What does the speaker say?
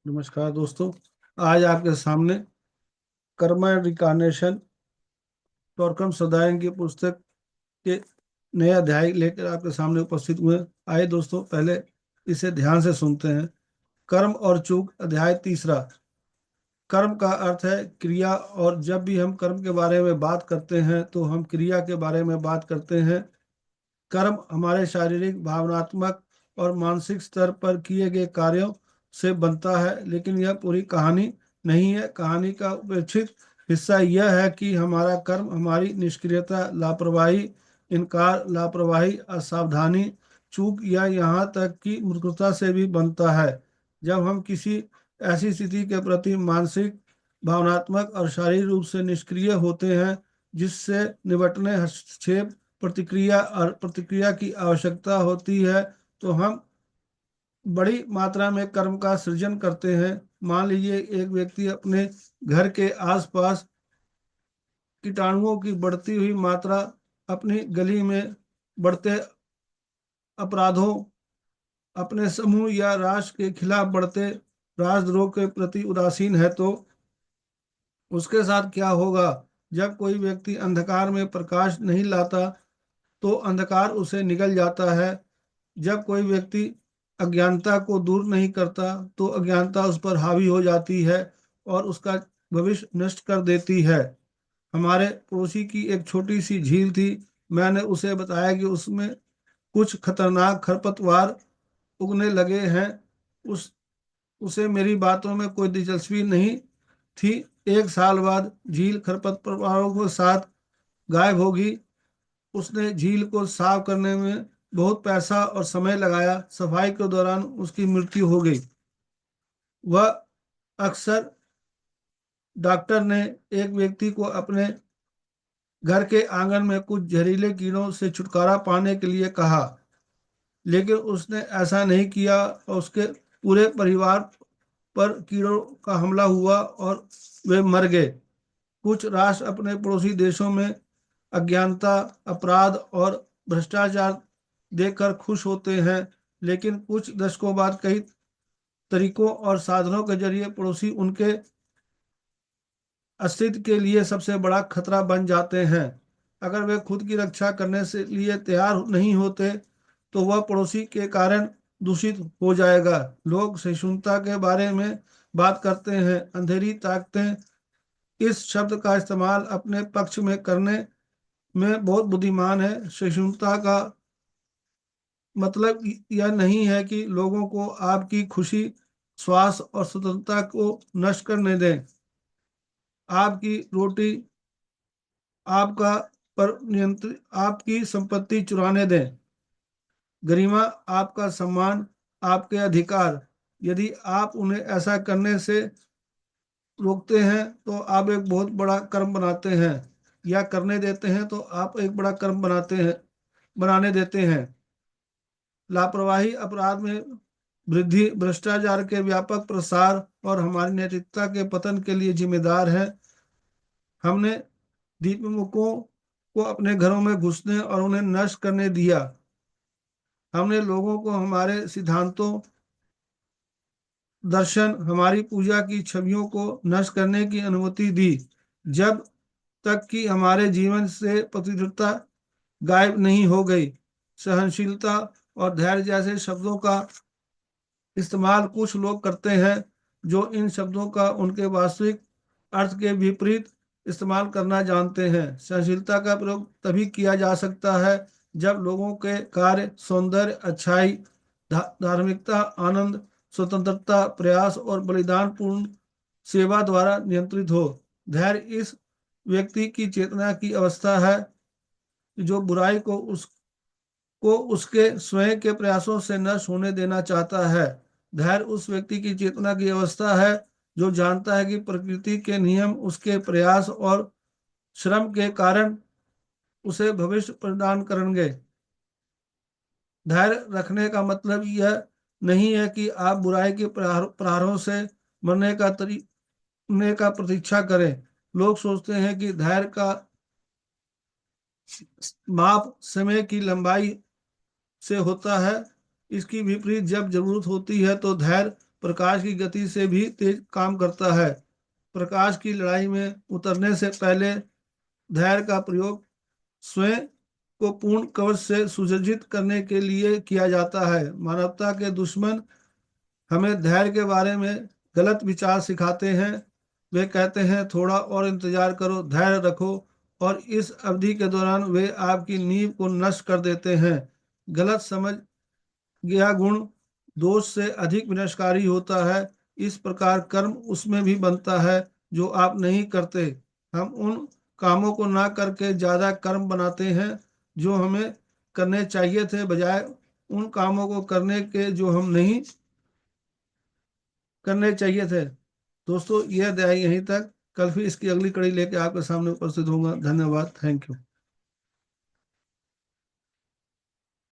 नमस्कार दोस्तों। आज आपके सामने कर्मा रिकार्नेशन टॉर्कम सदायन की पुस्तक के नए अध्याय लेकर आपके सामने उपस्थित हुए। आइए दोस्तों, पहले इसे ध्यान से सुनते हैं। कर्म और चूक, अध्याय तीसरा। कर्म का अर्थ है क्रिया, और जब भी हम कर्म के बारे में बात करते हैं तो हम क्रिया के बारे में बात करते हैं। कर्म हमारे शारीरिक, भावनात्मक और मानसिक स्तर पर किए गए कार्यों से बनता है, लेकिन यह पूरी कहानी नहीं है। कहानी का उपेक्षित हिस्सा यह है कि हमारा कर्म हमारी निष्क्रियता, लापरवाही, इनकार, लापरवाही, असावधानी, चूक या यहाँ तक कि मूर्खता से भी बनता है। जब हम किसी ऐसी स्थिति के प्रति मानसिक, भावनात्मक और शारीरिक रूप से निष्क्रिय होते हैं जिससे निपटने हस्तक्षेप, प्रतिक्रिया और प्रतिक्रिया की आवश्यकता होती है, तो हम बड़ी मात्रा में कर्म का सृजन करते हैं। मान लीजिए एक व्यक्ति अपने घर के आसपास कीटाणुओं की बढ़ती हुई मात्रा, अपनी गली में बढ़ते अपराधों, अपने समूह या राष्ट्र के खिलाफ बढ़ते राजद्रोह के प्रति उदासीन है, तो उसके साथ क्या होगा? जब कोई व्यक्ति अंधकार में प्रकाश नहीं लाता तो अंधकार उसे निगल जाता है। जब कोई व्यक्ति अज्ञानता को दूर नहीं करता तो अज्ञानता उस पर हावी हो जाती है और उसका भविष्य नष्ट कर देती है। हमारे पड़ोसी की एक छोटी सी झील थी। मैंने उसे बताया कि उसमें कुछ खतरनाक खरपतवार उगने लगे हैं। उस उसे मेरी बातों में कोई दिलचस्पी नहीं थी। एक साल बाद झील खरपतवारों के साथ गायब होगी। उसने झील को साफ करने में बहुत पैसा और समय लगाया। सफाई के दौरान उसकी मृत्यु हो गई। वह अक्सर डॉक्टर ने एक व्यक्ति को अपने घर के आंगन में कुछ जहरीले कीड़ों से छुटकारा पाने के लिए कहा, लेकिन उसने ऐसा नहीं किया और उसके पूरे परिवार पर कीड़ों का हमला हुआ और वे मर गए। कुछ राष्ट्र अपने पड़ोसी देशों में अज्ञानता, अपराध और भ्रष्टाचार देखकर खुश होते हैं, लेकिन कुछ दशकों बाद कई तरीकों और साधनों के जरिए पड़ोसी उनके अस्तित्व के लिए सबसे बड़ा खतरा बन जाते हैं। अगर वे खुद की रक्षा करने से लिए तैयार नहीं होते तो वह पड़ोसी के कारण दूषित हो जाएगा। लोग सहिष्णुता के बारे में बात करते हैं, अंधेरी ताकतें इस शब्द का इस्तेमाल अपने पक्ष में करने में बहुत बुद्धिमान है। सहिष्णुता का मतलब यह नहीं है कि लोगों को आपकी खुशी, श्वास और स्वतंत्रता को नष्ट करने दें। आपकी रोटी, आपका पर नियंत्रित, आपकी संपत्ति चुराने दें। गरिमा, आपका सम्मान, आपके अधिकार, यदि आप उन्हें ऐसा करने से रोकते हैं तो आप एक बहुत बड़ा कर्म बनाते हैं, या करने देते हैं तो आप एक बड़ा कर्म बनाने देते हैं। लापरवाही अपराध में वृद्धि, भ्रष्टाचार के व्यापक प्रसार और हमारी नैतिकता के पतन के लिए जिम्मेदार है। हमने दीपमुखों को अपने घरों में घुसने और उन्हें नष्ट करने दिया। हमने लोगों को हमारे सिद्धांतों, दर्शन, हमारी पूजा की छवियों को नष्ट करने की अनुमति दी, जब तक कि हमारे जीवन से पवित्रता गायब नहीं हो गई। सहनशीलता और धैर्य जैसे शब्दों का इस्तेमाल कुछ लोग करते हैं जो इन शब्दों का उनके वास्तविक अर्थ के विपरीत इस्तेमाल करना जानते हैं। सहनशीलता का प्रयोग तभी किया जा सकता है जब लोगों के कार्य सौंदर्य, अच्छाई, धार्मिकता, आनंद, स्वतंत्रता, प्रयास और बलिदान पूर्ण सेवा द्वारा नियंत्रित हो। धैर्य इस व्यक्ति की चेतना की अवस्था है जो बुराई को उसके स्वयं के प्रयासों से नष्ट होने देना चाहता है। धैर्य उस व्यक्ति की चेतना की अवस्था है जो जानता है कि प्रकृति के नियम उसके प्रयास और श्रम के कारण उसे भविष्य प्रदान करेंगे। धैर्य रखने का मतलब यह नहीं है कि आप बुराई के प्रहारों से मरने का प्रतीक्षा करें। लोग सोचते हैं कि धैर्य का माप समय की लंबाई से होता है। इसकी विपरीत, जब जरूरत होती है तो धैर्य प्रकाश की गति से भी तेज काम करता है। प्रकाश की लड़ाई में उतरने से पहले धैर्य का प्रयोग स्वयं को पूर्ण कवच से सुसज्जित करने के लिए किया जाता है। मानवता के दुश्मन हमें धैर्य के बारे में गलत विचार सिखाते हैं। वे कहते हैं थोड़ा और इंतजार करो, धैर्य रखो, और इस अवधि के दौरान वे आपकी नींव को नष्ट कर देते हैं। गलत समझ यह गुण दोष से अधिक विनाशकारी होता है। इस प्रकार कर्म उसमें भी बनता है जो आप नहीं करते। हम उन कामों को ना करके ज्यादा कर्म बनाते हैं जो हमें करने चाहिए थे, बजाय उन कामों को करने के जो हम नहीं करने चाहिए थे। दोस्तों, यह अध्याय यहीं तक। कल फिर इसकी अगली कड़ी लेके आपके सामने उपस्थित होऊंगा। धन्यवाद। Thank you.